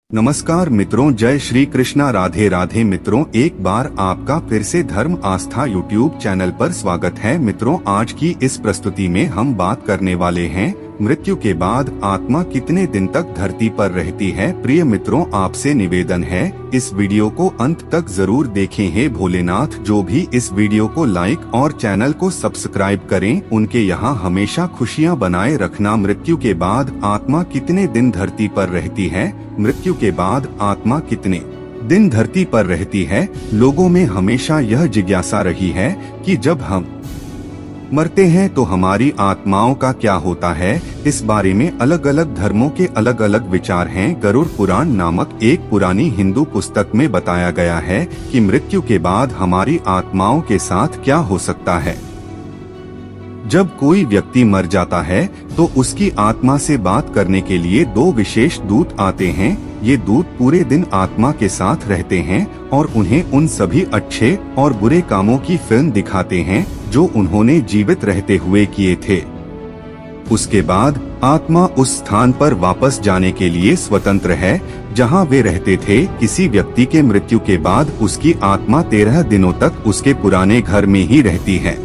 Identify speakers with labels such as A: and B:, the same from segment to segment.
A: नमस्कार मित्रों, जय श्री कृष्णा, राधे राधे। मित्रों, एक बार आपका फिर से धर्म आस्था यूट्यूब चैनल पर स्वागत है। मित्रों, आज की इस प्रस्तुति में हम बात करने वाले हैं मृत्यु के बाद आत्मा कितने दिन तक धरती पर रहती है। प्रिय मित्रों, आपसे निवेदन है इस वीडियो को अंत तक जरूर देखें। हे भोलेनाथ, जो भी इस वीडियो को लाइक और चैनल को सब्सक्राइब करें, उनके यहाँ हमेशा खुशियाँ बनाए रखना। मृत्यु के बाद आत्मा कितने दिन धरती पर रहती है? मृत्यु के बाद आत्मा कितने दिन धरती पर रहती है? लोगों में हमेशा यह जिज्ञासा रही है कि जब हम मरते हैं तो हमारी आत्माओं का क्या होता है। इस बारे में अलग अलग धर्मों के अलग अलग विचार हैं। गरुड़ पुराण नामक एक पुरानी हिंदू पुस्तक में बताया गया है कि मृत्यु के बाद हमारी आत्माओं के साथ क्या हो सकता है। जब कोई व्यक्ति मर जाता है तो उसकी आत्मा से बात करने के लिए दो विशेष दूत आते हैं। ये दूत पूरे दिन आत्मा के साथ रहते हैं और उन्हें उन सभी अच्छे और बुरे कामों की फिल्म दिखाते हैं जो उन्होंने जीवित रहते हुए किए थे। उसके बाद आत्मा उस स्थान पर वापस जाने के लिए स्वतंत्र है जहां वे रहते थे। किसी व्यक्ति के मृत्यु के बाद उसकी आत्मा 13 दिनों तक उसके पुराने घर में ही रहती है।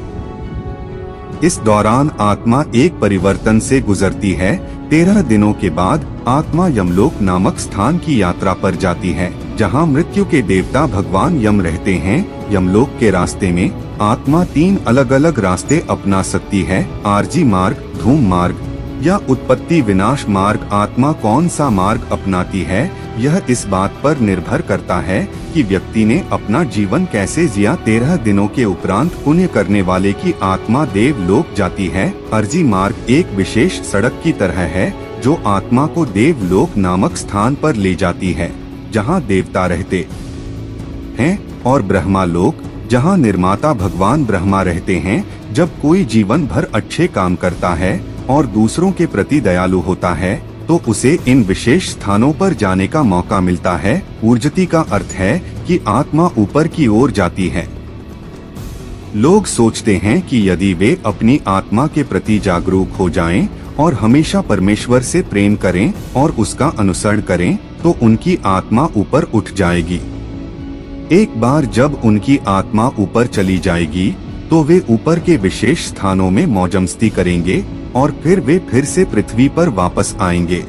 A: इस दौरान आत्मा एक परिवर्तन से गुजरती है। 13 दिनों के बाद आत्मा यमलोक नामक स्थान की यात्रा पर जाती है, जहां मृत्यु के देवता भगवान यम रहते हैं। यमलोक के रास्ते में आत्मा 3 अलग अलग रास्ते अपना सकती है: आरजी मार्ग, धूम मार्ग या उत्पत्ति विनाश मार्ग। आत्मा कौन सा मार्ग अपनाती है, यह इस बात पर निर्भर करता है कि व्यक्ति ने अपना जीवन कैसे जिया। 13 दिनों के उपरांत पुण्य करने वाले की आत्मा देवलोक जाती है। अर्जी मार्ग एक विशेष सड़क की तरह है जो आत्मा को देवलोक नामक स्थान पर ले जाती है, जहां देवता रहते हैं, और ब्रह्मा लोक, जहां निर्माता भगवान ब्रह्मा रहते हैं। जब कोई जीवन भर अच्छे काम करता है और दूसरों के प्रति दयालु होता है तो उसे इन विशेष स्थानों पर जाने का मौका मिलता है। ऊर्जती का अर्थ है कि आत्मा ऊपर की ओर जाती है। लोग सोचते हैं कि यदि वे अपनी आत्मा के प्रति जागरूक हो जाएं और हमेशा परमेश्वर से प्रेम करें और उसका अनुसरण करें तो उनकी आत्मा ऊपर उठ जाएगी। एक बार जब उनकी आत्मा ऊपर चली जाएगी तो वे ऊपर के विशेष स्थानों में मौजमस्ती करेंगे और फिर वे फिर से पृथ्वी पर वापस आएंगे।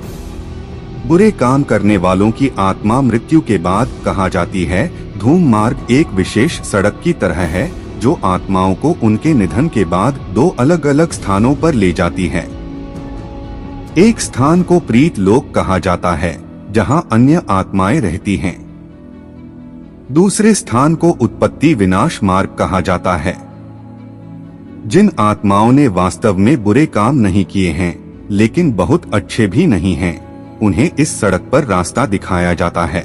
A: बुरे काम करने वालों की आत्मा मृत्यु के बाद कहा जाती है। धूम मार्ग एक विशेष सड़क की तरह है जो आत्माओं को उनके निधन के बाद 2 अलग अलग स्थानों पर ले जाती है। एक स्थान को प्रीत लोक कहा जाता है जहां अन्य आत्माएं रहती हैं। दूसरे स्थान को उत्पत्ति विनाश मार्ग कहा जाता है। जिन आत्माओं ने वास्तव में बुरे काम नहीं किए हैं लेकिन बहुत अच्छे भी नहीं हैं, उन्हें इस सड़क पर रास्ता दिखाया जाता है।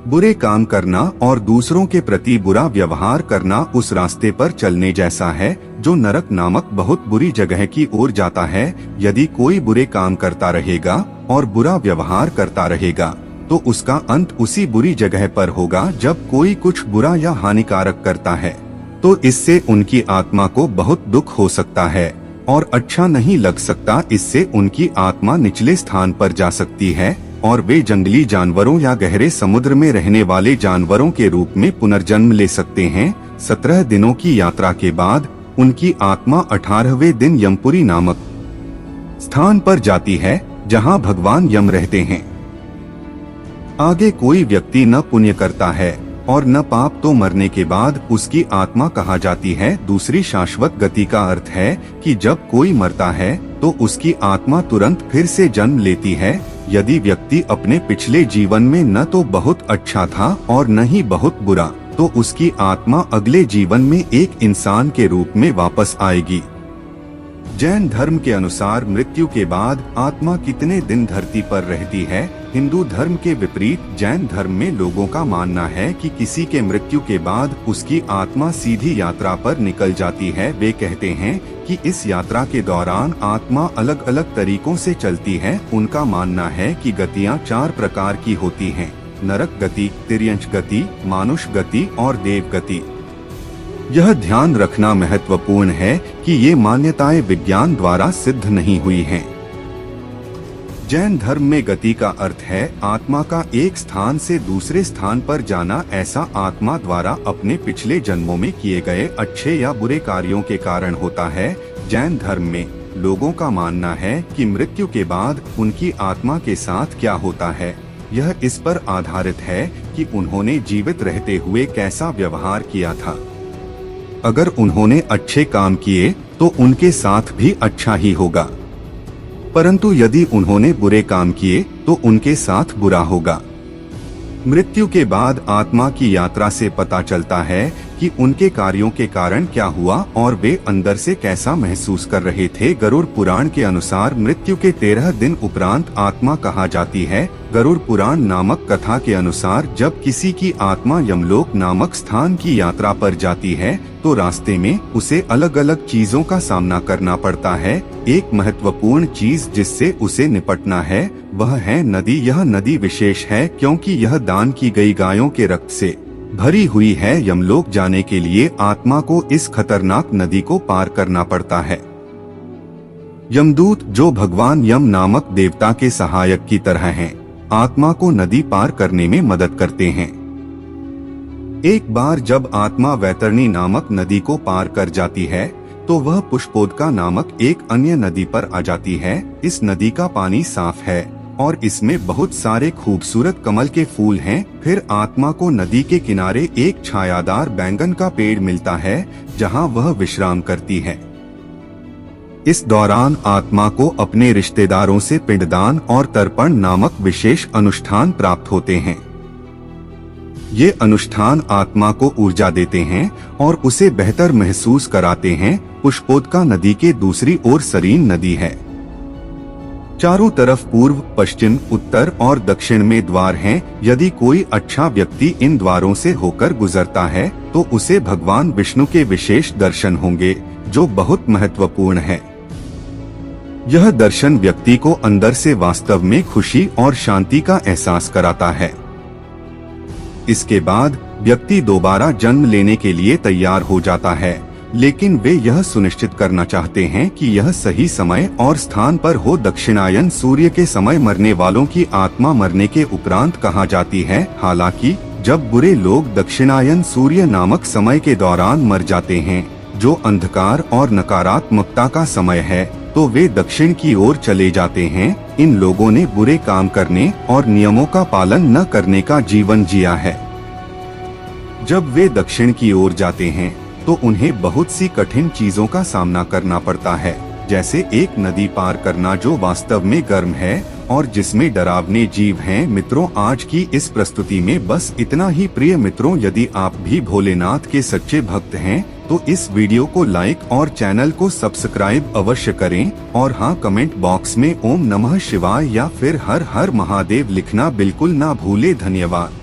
A: बुरे काम करना और दूसरों के प्रति बुरा व्यवहार करना उस रास्ते पर चलने जैसा है जो नरक नामक बहुत बुरी जगह की ओर जाता है। यदि कोई बुरे काम करता रहेगा और बुरा व्यवहार करता रहेगा तो उसका अंत उसी बुरी जगह पर होगा। जब कोई कुछ बुरा या हानिकारक करता है तो इससे उनकी आत्मा को बहुत दुख हो सकता है और अच्छा नहीं लग सकता। इससे उनकी आत्मा निचले स्थान पर जा सकती है और वे जंगली जानवरों या गहरे समुद्र में रहने वाले जानवरों के रूप में पुनर्जन्म ले सकते हैं। 17 दिनों की यात्रा के बाद उनकी आत्मा 18वें दिन यमपुरी नामक स्थान पर जाती है जहां भगवान यम रहते हैं। आगे कोई व्यक्ति न पुण्य करता है और न पाप तो मरने के बाद उसकी आत्मा कहा जाती है दूसरी शाश्वत गति का अर्थ है कि जब कोई मरता है तो उसकी आत्मा तुरंत फिर से जन्म लेती है। यदि व्यक्ति अपने पिछले जीवन में न तो बहुत अच्छा था और न ही बहुत बुरा, तो उसकी आत्मा अगले जीवन में एक इंसान के रूप में वापस आएगी। जैन धर्म के अनुसार मृत्यु के बाद आत्मा कितने दिन धरती पर रहती है? हिंदू धर्म के विपरीत जैन धर्म में लोगों का मानना है कि किसी के मृत्यु के बाद उसकी आत्मा सीधी यात्रा पर निकल जाती है। वे कहते हैं कि इस यात्रा के दौरान आत्मा अलग अलग तरीकों से चलती है। उनका मानना है कि गतियाँ 4 प्रकार की होती हैं: नरक गति, तिर्यंच गति, मानुष गति और देव गति। यह ध्यान रखना महत्वपूर्ण है कि ये मान्यताएं विज्ञान द्वारा सिद्ध नहीं हुई हैं। जैन धर्म में गति का अर्थ है आत्मा का एक स्थान से दूसरे स्थान पर जाना। ऐसा आत्मा द्वारा अपने पिछले जन्मों में किए गए अच्छे या बुरे कार्यों के कारण होता है। जैन धर्म में लोगों का मानना है कि मृत्यु के बाद उनकी आत्मा के साथ क्या होता है, यह इस पर आधारित है कि उन्होंने जीवित रहते हुए कैसा व्यवहार किया था। अगर उन्होंने अच्छे काम किए तो उनके साथ भी अच्छा ही होगा, परंतु यदि उन्होंने बुरे काम किए तो उनके साथ बुरा होगा। मृत्यु के बाद आत्मा की यात्रा से पता चलता है कि उनके कार्यों के कारण क्या हुआ और वे अंदर से कैसा महसूस कर रहे थे। गरुड़ पुराण के अनुसार मृत्यु के 13 दिन उपरांत आत्मा कहा जाती है। गरुड़ पुराण नामक कथा के अनुसार जब किसी की आत्मा यमलोक नामक स्थान की यात्रा पर जाती है तो रास्ते में उसे अलग अलग चीजों का सामना करना पड़ता है। एक महत्वपूर्ण चीज जिससे उसे निपटना है वह है नदी। यह नदी विशेष है क्योंकि यह दान की गई गायों के रक्त से भरी हुई है। यमलोक जाने के लिए आत्मा को इस खतरनाक नदी को पार करना पड़ता है। यमदूत जो भगवान यम नामक देवता के सहायक की तरह हैं, आत्मा को नदी पार करने में मदद करते हैं। एक बार जब आत्मा वैतरणी नामक नदी को पार कर जाती है तो वह पुष्पोदका नामक एक अन्य नदी पर आ जाती है। इस नदी का पानी साफ है और इसमें बहुत सारे खूबसूरत कमल के फूल हैं। फिर आत्मा को नदी के किनारे एक छायादार बैंगन का पेड़ मिलता है जहां वह विश्राम करती है। इस दौरान आत्मा को अपने रिश्तेदारों से पिंडदान और तर्पण नामक विशेष अनुष्ठान प्राप्त होते हैं। ये अनुष्ठान आत्मा को ऊर्जा देते हैं और उसे बेहतर महसूस कराते हैं। पुष्पोदका नदी के दूसरी ओर सरीन नदी है। चारों तरफ पूर्व, पश्चिम, उत्तर और दक्षिण में द्वार हैं। यदि कोई अच्छा व्यक्ति इन द्वारों से होकर गुजरता है तो उसे भगवान विष्णु के विशेष दर्शन होंगे, जो बहुत महत्वपूर्ण है। यह दर्शन व्यक्ति को अंदर से वास्तव में खुशी और शांति का एहसास कराता है। इसके बाद व्यक्ति दोबारा जन्म लेने के लिए तैयार हो जाता है, लेकिन वे यह सुनिश्चित करना चाहते हैं कि यह सही समय और स्थान पर हो। दक्षिणायन सूर्य के समय मरने वालों की आत्मा मरने के उपरांत कहा जाती है। हालांकि जब बुरे लोग दक्षिणायन सूर्य नामक समय के दौरान मर जाते हैं, जो अंधकार और नकारात्मकता का समय है, तो वे दक्षिण की ओर चले जाते हैं। इन लोगों ने बुरे काम करने और नियमों का पालन न करने का जीवन जिया है। जब वे दक्षिण की ओर जाते हैं तो उन्हें बहुत सी कठिन चीजों का सामना करना पड़ता है, जैसे एक नदी पार करना जो वास्तव में गर्म है और जिसमें डरावने जीव हैं। मित्रों, आज की इस प्रस्तुति में बस इतना ही। प्रिय मित्रों, यदि आप भी भोलेनाथ के सच्चे भक्त हैं तो इस वीडियो को लाइक और चैनल को सब्सक्राइब अवश्य करें। और हाँ, कमेंट बॉक्स में ओम नमः शिवाय या फिर हर हर महादेव लिखना बिल्कुल ना भूले। धन्यवाद।